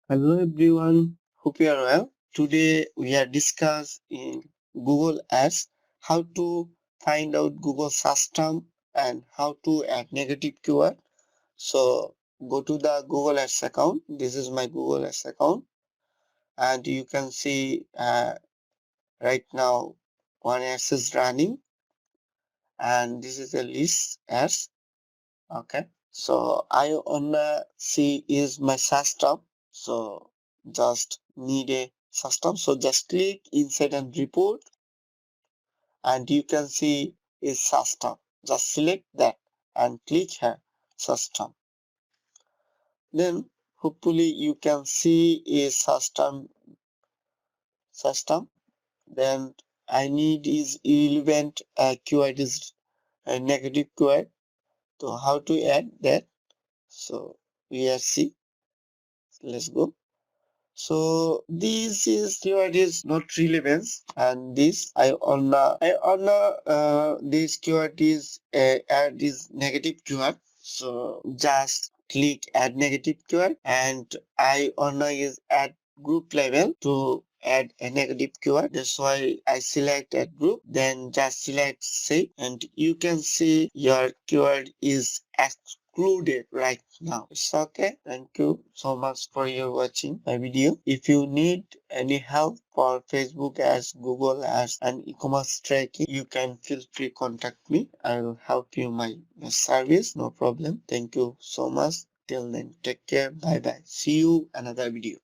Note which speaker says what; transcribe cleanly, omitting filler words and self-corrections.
Speaker 1: Hello everyone, hope you are well. Today we are discussing Google Ads, how to find out Google search term and how to add negative keyword. So go to the Google Ads account. This is my Google Ads account, and you can see right now one ads is running, and this is a list ads. Okay, so I wanna see is my search term. So just need a search term. So just click inside and report, and you can see is search term. Just select that and click here search term. Then hopefully you can see a search term. Then I need is relevant keyword is a negative keyword. So how to add that? So we are see. Let's go. So this is keyword is not relevance, and this I wanna this keyword is add is negative keyword. So just click add negative keyword, and I wanna is add group level to add a negative keyword. That's why I select add group, then just select save, and you can see your keyword is excluded right now. It's okay. Thank you so much for your watching my video. If you need any help for Facebook ads, Google ads, and e-commerce tracking, you can feel free contact me. I will help you my service. No problem. Thank you so much. Till then, take care. Bye bye. See you another video.